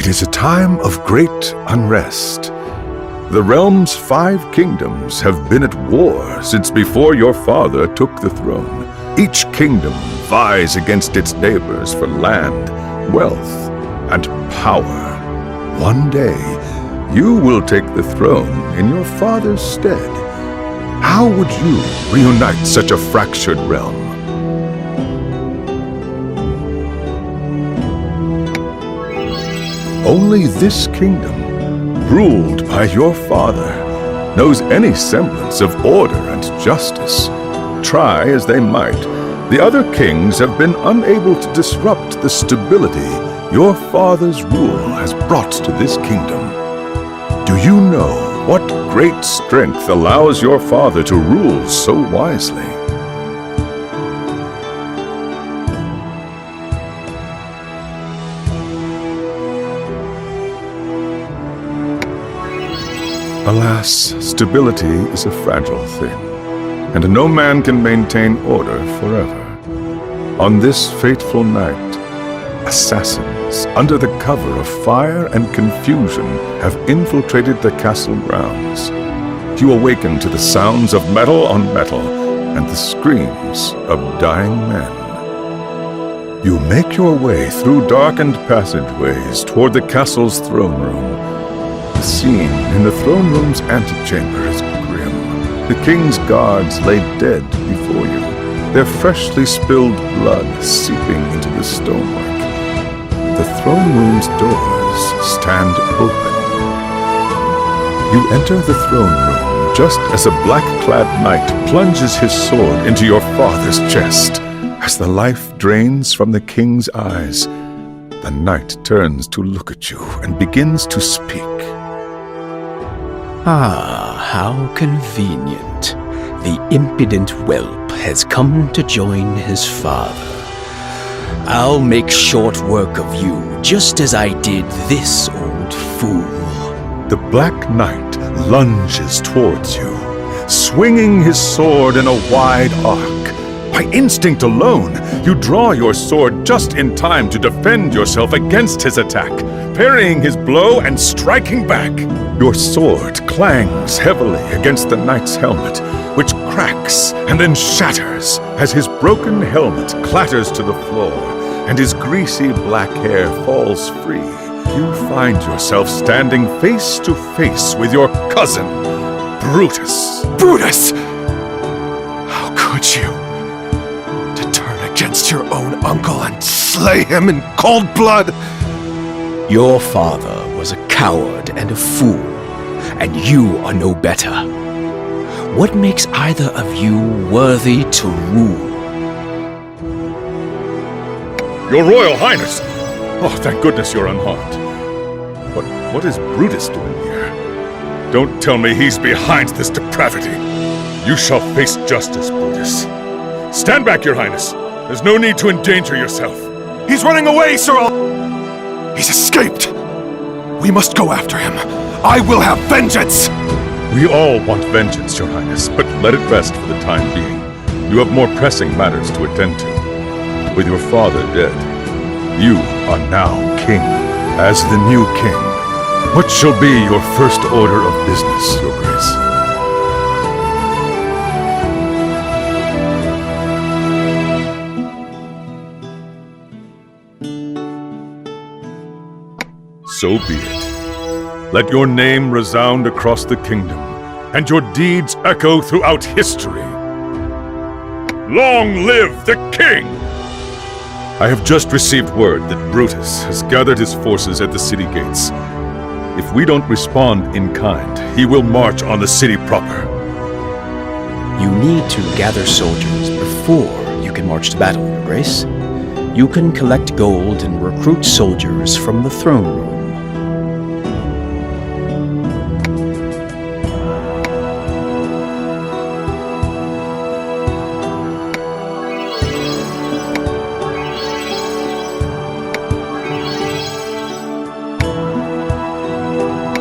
It is a time of great unrest. The realm's 5 kingdoms have been at war since before your father took the throne. Each kingdom vies against its neighbors for land, wealth, and power. One day, you will take the throne in your father's stead. How would you reunite such a fractured realm? Only this kingdom, ruled by your father, knows any semblance of order and justice. Try as they might, the other kings have been unable to disrupt the stability your father's rule has brought to this kingdom. Do you know what great strength allows your father to rule so wisely? Alas, stability is a fragile thing, and no man can maintain order forever. On this fateful night, assassins, under the cover of fire and confusion, have infiltrated the castle grounds. You awaken to the sounds of metal on metal and the screams of dying men. You make your way through darkened passageways toward the castle's throne room. The scene in the throne room's antechamber is grim. The king's guards lay dead before you, their freshly spilled blood seeping into the stonework. The throne room's doors stand open. You enter the throne room just as a black-clad knight plunges his sword into your father's chest. As the life drains from the king's eyes, the knight turns to look at you and begins to speak. Ah, how convenient. The impudent whelp has come to join his father. I'll make short work of you, just as I did this old fool. The Black Knight lunges towards you, swinging his sword in a wide arc. By instinct alone, you draw your sword just in time to defend yourself against his attack, parrying his blow and striking back. Your sword clangs heavily against the knight's helmet, which cracks and then shatters as his broken helmet clatters to the floor and his greasy black hair falls free. You find yourself standing face to face with your cousin, Brutus. Brutus! How could you? To turn against your own uncle and slay him in cold blood? Your father was a coward and a fool, and you are no better. What makes either of you worthy to rule? Your Royal Highness! Oh, thank goodness you're unharmed. But what is Brutus doing here? Don't tell me he's behind this depravity. You shall face justice, Brutus. Stand back, Your Highness. There's no need to endanger yourself. He's running away, Sir! He's escaped! We must go after him. I will have vengeance! We all want vengeance, Your Highness, but let it rest for the time being. You have more pressing matters to attend to. With your father dead, you are now king. As the new king, what shall be your first order of business, Your Grace? So be it. Let your name resound across the kingdom, and your deeds echo throughout history. Long live the king! I have just received word that Brutus has gathered his forces at the city gates. If we don't respond in kind, he will march on the city proper. You need to gather soldiers before you can march to battle, Your Grace. You can collect gold and recruit soldiers from the throne room.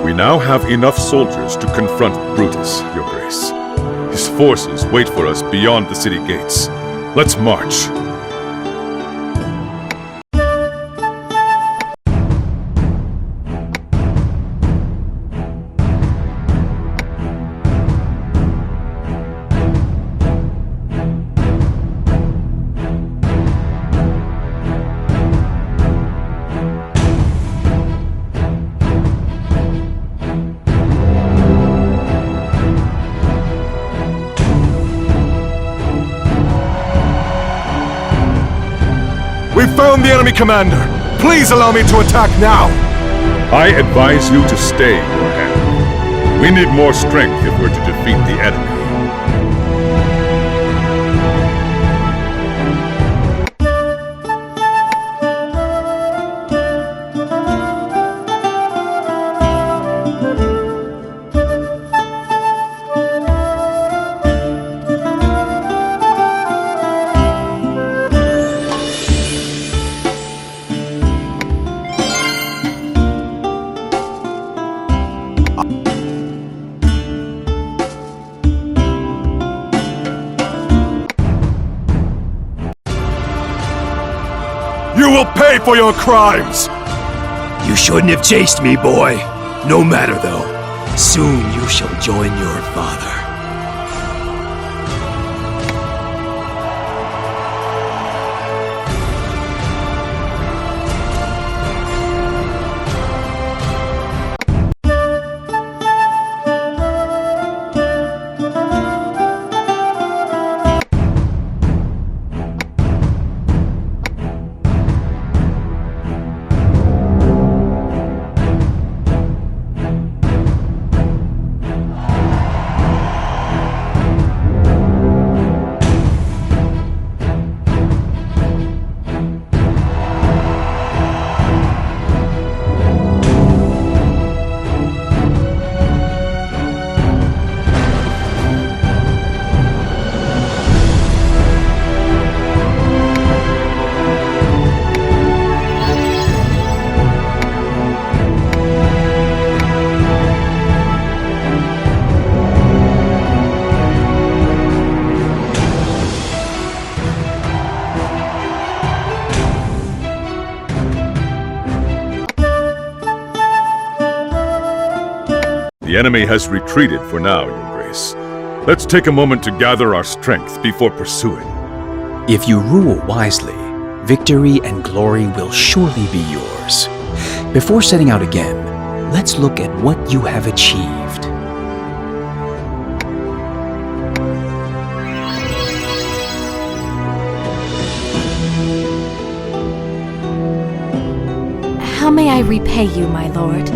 We now have enough soldiers to confront Brutus, Your Grace. His forces wait for us beyond the city gates. Let's march. We found the enemy commander! Please allow me to attack now! I advise you to stay your hand. We need more strength if we're to defeat the enemy. You will pay for your crimes! You shouldn't have chased me, boy. No matter, though. Soon you shall join your father. The enemy has retreated for now, Your Grace. Let's take a moment to gather our strength before pursuing. If you rule wisely, victory and glory will surely be yours. Before setting out again, let's look at what you have achieved. How may I repay you, my lord?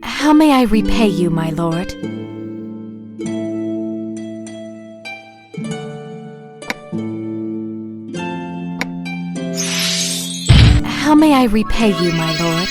How may I repay you, my lord? How may I repay you, my lord?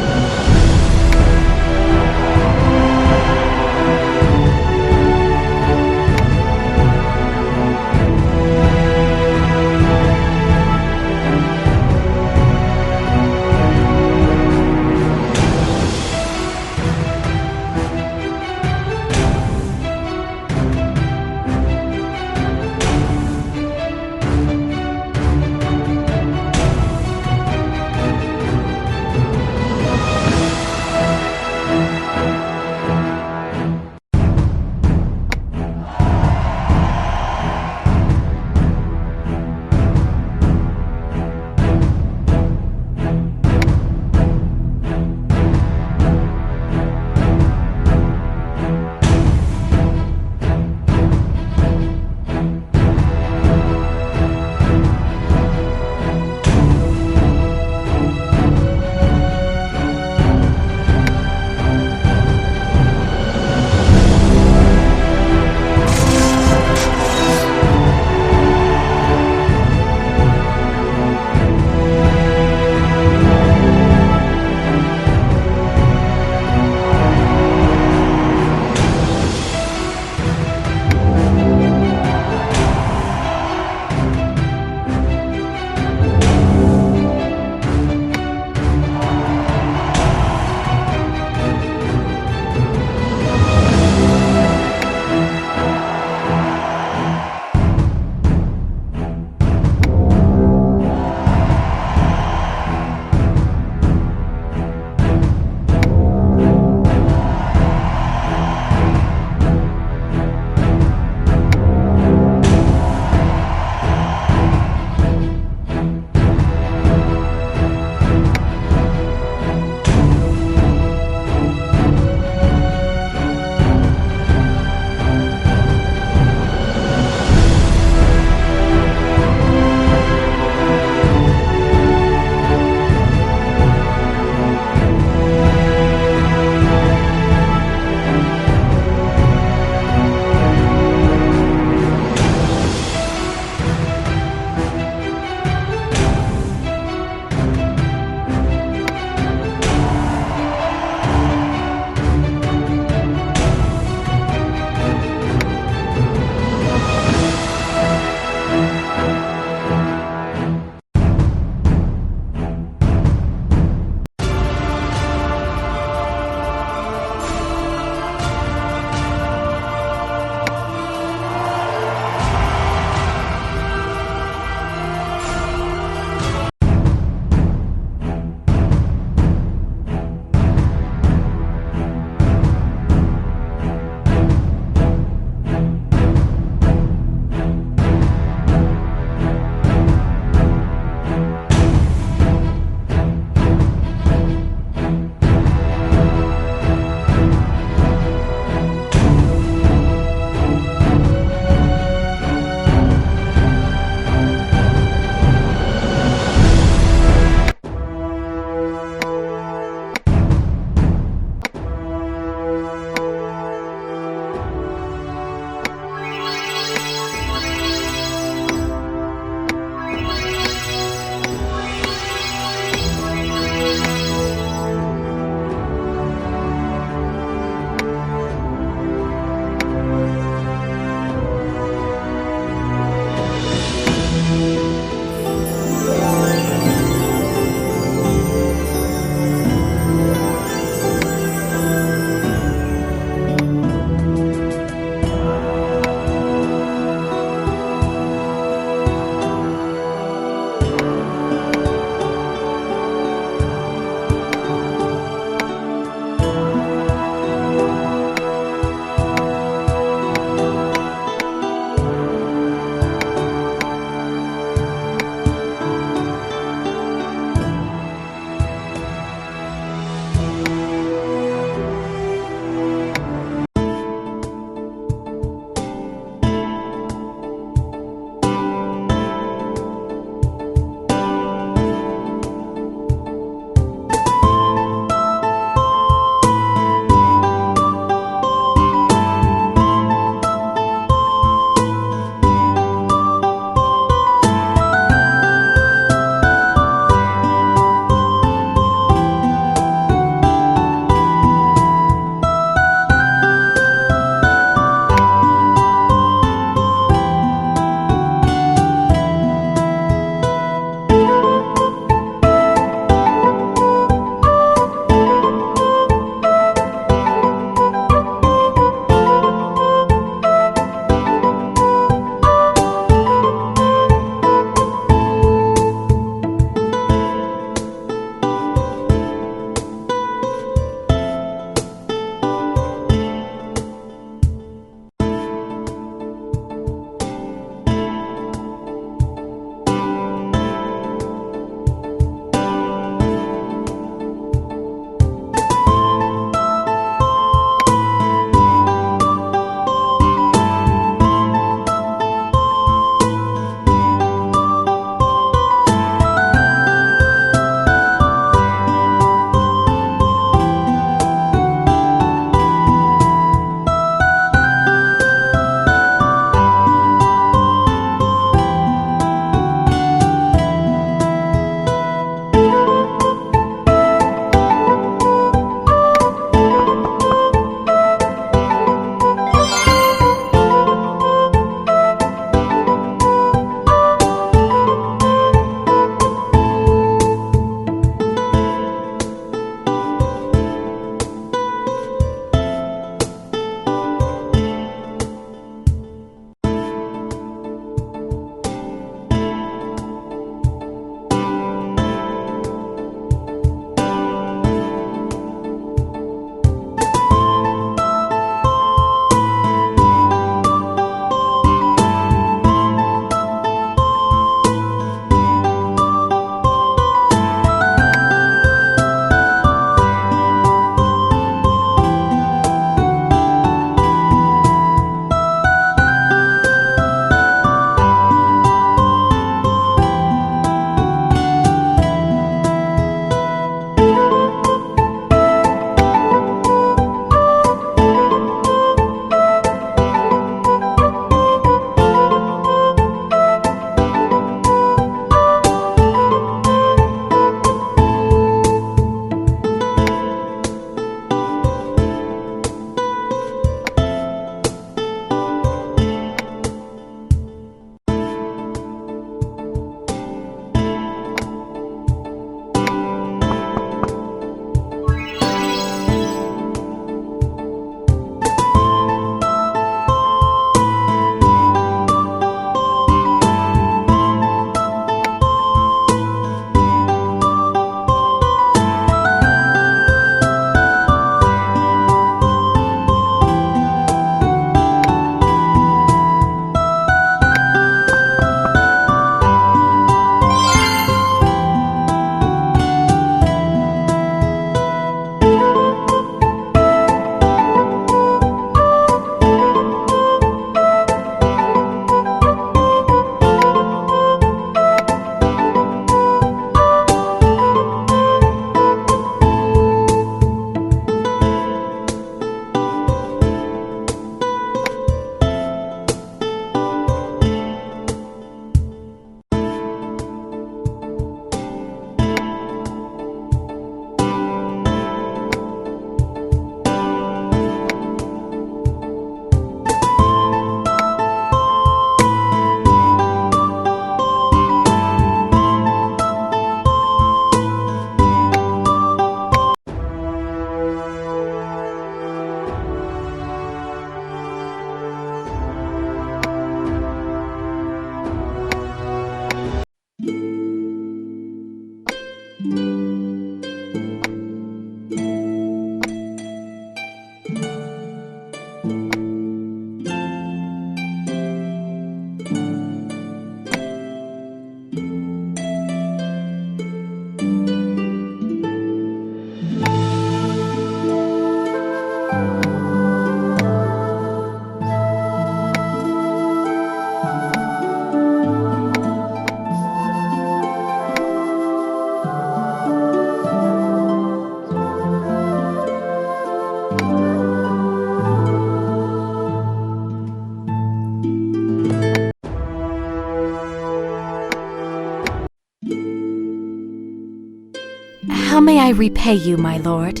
How may I repay you, my lord?